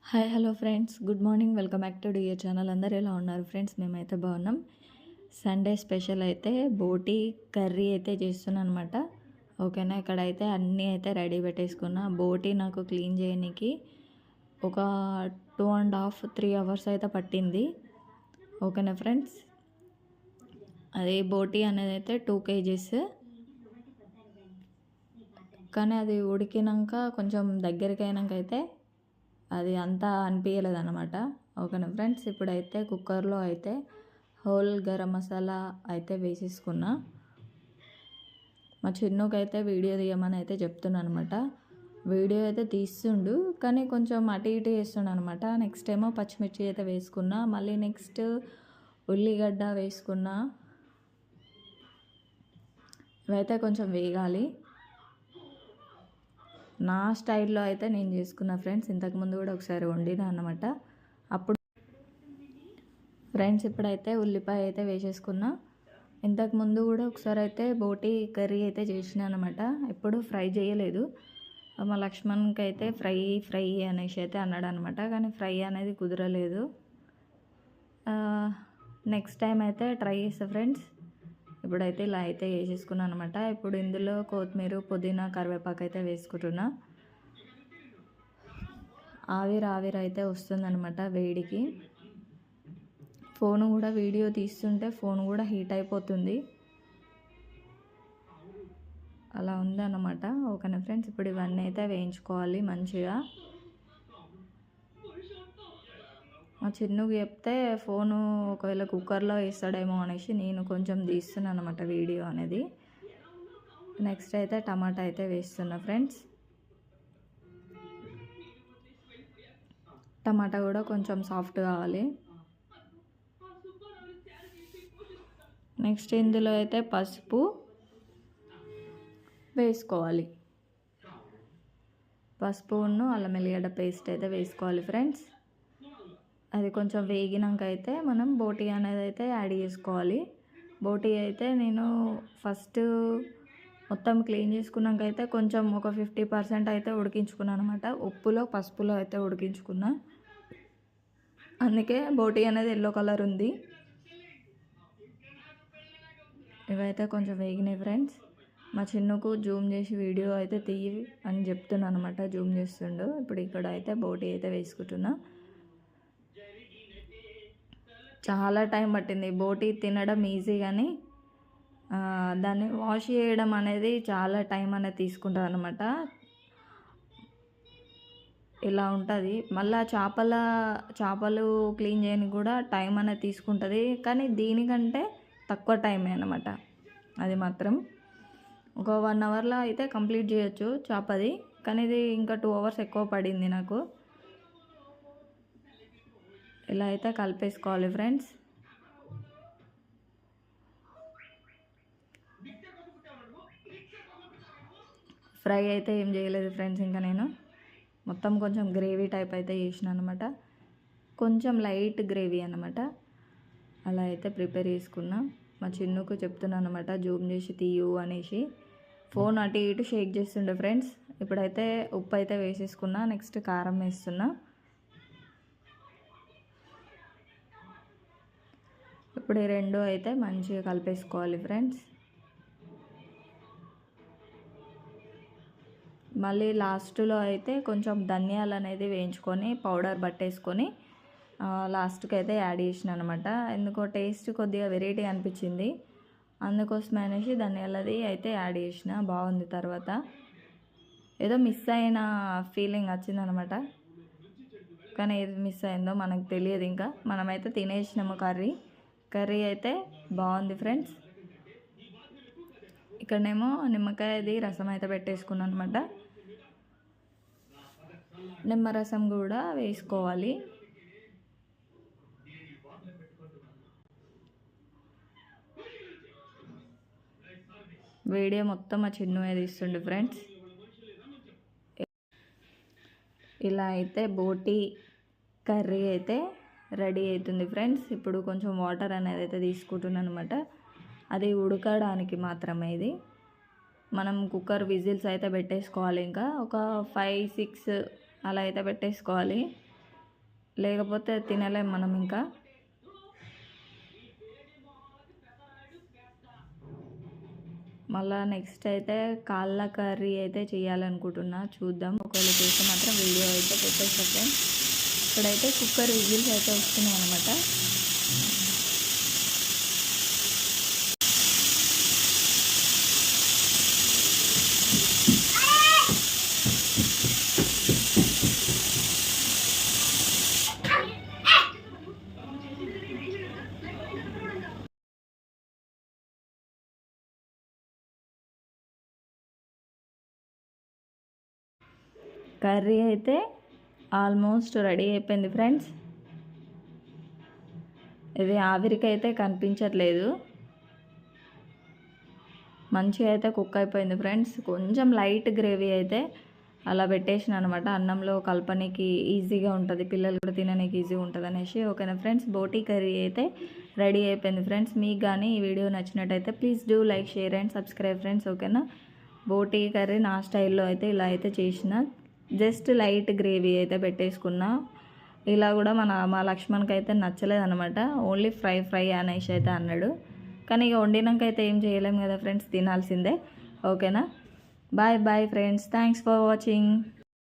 Hi hello friends, good morning. Welcome back to dear channel. అందరూ ఎలా ఉన్నారు friends? మేమైతే బాగున్నాం. సండే స్పెషల్ అయితే బోటీ కర్రీ అయితే చేస్తున్నాను అనమాట. ఓకేనా, ఇక్కడైతే అన్నీ అయితే రెడీ పెట్టేసుకున్నా. బోటీ నాకు క్లీన్ చేయడానికి ఒక 2.5-3 అవర్స్ అయితే పట్టింది. ఓకేనా ఫ్రెండ్స్, అది బోటీ అనేది అయితే 2 kgs. కానీ అది ఉడికినాక కొంచెం దగ్గరికి అయినాక అయితే అది అంతా అనిపించలేదు అనమాట. ఓకేనా ఫ్రెండ్స్, ఇప్పుడైతే కుక్కర్లో అయితే హోల్ గరం మసాలా అయితే వేసేసుకున్నా. మా చిన్నకైతే వీడియో తీయమని అయితే చెప్తున్నాను అనమాట. వీడియో అయితే తీస్తుండు, కానీ కొంచెం అటు ఇటు చేస్తుండు అనమాట. నెక్స్ట్ ఏమో పచ్చిమిర్చి అయితే వేసుకున్నా, మళ్ళీ నెక్స్ట్ ఉల్లిగడ్డ వేసుకున్నా. ఇవైతే కొంచెం వేగాలి. నా స్టైల్లో అయితే నేను చేసుకున్నా ఫ్రెండ్స్. ఇంతకుముందు కూడా ఒకసారి వండినా అన్నమాట. అప్పుడు ఫ్రెండ్స్ ఇప్పుడైతే ఉల్లిపాయ అయితే వేసేసుకున్నా. ఇంతకుముందు కూడా ఒకసారి అయితే బోటీ కర్రీ అయితే చేసిన అనమాట. ఎప్పుడు ఫ్రై చేయలేదు. మా లక్ష్మణ్కి అయితే ఫ్రై అనేసి అయితే అన్నాడు అనమాట. కానీ ఫ్రై అనేది కుదరలేదు. నెక్స్ట్ టైం అయితే ట్రై చేస్తా ఫ్రెండ్స్. ఇప్పుడైతే ఇలా అయితే వేసేసుకున్నాను అనమాట. ఇప్పుడు ఇందులో కొత్తిమీర, పుదీనా, కరివేపాకు అయితే వేసుకుంటున్నా. ఆవిరి అయితే వస్తుందన్నమాట వేడికి. ఫోన్ కూడా వీడియో తీస్తుంటే ఫోన్ కూడా హీట్ అయిపోతుంది. అలా ఉందన్నమాట. ఓకేనా ఫ్రెండ్స్, ఇప్పుడు ఇవన్నీ అయితే వేయించుకోవాలి మంచిగా. మా చిన్నకి చెప్తే ఫోను ఒకవేళ కుక్కర్లో వేస్తాడేమో అనేసి నేను కొంచెం తీస్తున్నాను అనమాట వీడియో అనేది. నెక్స్ట్ అయితే టమాటా అయితే వేస్తున్నా ఫ్రెండ్స్. టమాటా కూడా కొంచెం సాఫ్ట్ కావాలి. నెక్స్ట్ ఇందులో అయితే పసుపు వేసుకోవాలి. పసుపును అల్లం వెల్లిగడ్డ పేస్ట్ అయితే వేసుకోవాలి ఫ్రెండ్స్. అది కొంచెం వేగినాక అయితే మనం బోటీ అనేది అయితే యాడ్ చేసుకోవాలి. బోటీ అయితే నేను ఫస్ట్ మొత్తం క్లీన్ చేసుకున్నాక అయితే కొంచెం ఒక 50% అయితే ఉడికించుకున్నాను అనమాట. ఉప్పులో పసుపులో అయితే ఉడికించుకున్నా. అందుకే బోటీ అనేది ఎల్లో కలర్ ఉంది. ఇవైతే కొంచెం వేగినాయి ఫ్రెండ్స్. మా చిన్నకు జూమ్ చేసి వీడియో అయితే తీయి అని చెప్తున్నాను అనమాట. జూమ్ చేస్తుండు. ఇప్పుడు ఇక్కడ అయితే బోటీ అయితే వేసుకుంటున్నా. చాలా టైం పట్టింది. బోటీ తినడం ఈజీ, కానీ దాన్ని వాష్ చేయడం అనేది చాలా టైం అనేది తీసుకుంటుంది అనమాట. ఇలా ఉంటుంది. మళ్ళీ చేపలు క్లీన్ చేయడానికి కూడా టైం అనేది తీసుకుంటుంది, కానీ దీనికంటే తక్కువ టైమే అనమాట. అది మాత్రం ఒక 1 అవర్లో అయితే కంప్లీట్ చేయొచ్చు చేపది, కానీ ఇది ఇంకా 2 అవర్స్ ఎక్కువ పడింది నాకు. ఇలా అయితే కలిపేసుకోవాలి ఫ్రెండ్స్. ఫ్రై అయితే ఏం చేయలేదు ఫ్రెండ్స్. ఇంకా నేను మొత్తం కొంచెం గ్రేవీ టైప్ అయితే చేసిన అనమాట. కొంచెం లైట్ గ్రేవీ అనమాట. అలా అయితే ప్రిపేర్ చేసుకున్నా. మా చిన్నకు చెప్తున్నాను అనమాట జూమ్ చేసి తీయు అనేసి. ఫోన్ అటు ఇటు షేక్ చేస్తుండే ఫ్రెండ్స్. ఇప్పుడైతే ఉప్పు అయితే వేసేసుకున్నా. నెక్స్ట్ కారం వేస్తున్నా. ఇప్పుడు ఈ రెండు అయితే మంచిగా కలిపేసుకోవాలి ఫ్రెండ్స్. మళ్ళీ లాస్ట్లో అయితే కొంచెం ధనియాలు అనేది వేయించుకొని పౌడర్ పట్టేసుకొని లాస్ట్కి అయితే యాడ్ చేసిన అనమాట. ఎందుకో టేస్ట్ కొద్దిగా వెరైటీ అనిపించింది, అందుకోసం అనేసి ధనియాలది అయితే యాడ్ చేసిన. బాగుంది. తర్వాత ఏదో మిస్ అయిన ఫీలింగ్ వచ్చిందనమాట. కానీ ఏది మిస్ అయిందో మనకు తెలియదు. ఇంకా మనమైతే తినేసినాము. కర్రీ అయితే బాగుంది ఫ్రెండ్స్. ఇక్కడనేమో నిమ్మకాయది రసం అయితే పెట్టేసుకున్నాను అనమాట. నిమ్మరసం కూడా వేసుకోవాలి. వీడియో మొత్తం మా చిన్నవే తీస్తుండే ఫ్రెండ్స్. ఇలా అయితే బోటీ కర్రీ అయితే రెడీ అవుతుంది ఫ్రెండ్స్. ఇప్పుడు కొంచెం వాటర్ అనేది అయితే తీసుకుంటున్నాను అనమాట. అది ఉడకడానికి మాత్రమే. ఇది మనం కుక్కర్ విజిల్స్ అయితే పెట్టేసుకోవాలి. ఇంకా ఒక 5-6 అలా అయితే పెట్టేసుకోవాలి. లేకపోతే తినలేం మనం ఇంకా. మళ్ళీ నెక్స్ట్ అయితే కాళ్ళ కర్రీ అయితే చేయాలనుకుంటున్నా, చూద్దాం. ఒకవేళ చేస్తే మాత్రం వీడియో అయితే పెట్టేస్తే. ఇక్కడైతే కుక్కర్ విజిల్స్ అయితే వస్తున్నాయి అనమాట. కర్రీ అయితే ఆల్మోస్ట్ రెడీ అయిపోయింది ఫ్రెండ్స్. ఇది ఆవిరికైతే కనిపించట్లేదు, మంచిగా అయితే కుక్ అయిపోయింది ఫ్రెండ్స్. కొంచెం లైట్ గ్రేవీ అయితే అలా పెట్టేసిన అనమాట, అన్నంలో కలపనికి ఈజీగా ఉంటుంది, పిల్లలు కూడా తినడానికి ఈజీగా ఉంటుంది అనేసి. ఓకేనా ఫ్రెండ్స్, బోటీ కర్రీ అయితే రెడీ అయిపోయింది ఫ్రెండ్స్. మీకు కానీ ఈ వీడియో నచ్చినట్టయితే please do like, share and subscribe friends. ఓకేనా, బోటీ కర్రీ నా స్టైల్లో అయితే ఇలా అయితే చేసిన, జస్ట్ లైట్ గ్రేవీ అయితే పెట్టేసుకున్నా. ఇలా కూడా మా లక్ష్మణ్కి అయితే నచ్చలేదన్నమాట, ఓన్లీ ఫ్రై అనేసి అయితే అన్నాడు. కానీ ఇక వండినాక అయితే ఏం చేయలేము కదా ఫ్రెండ్స్, తినాల్సిందే. ఓకేనా, bye bye friends, thanks for watching.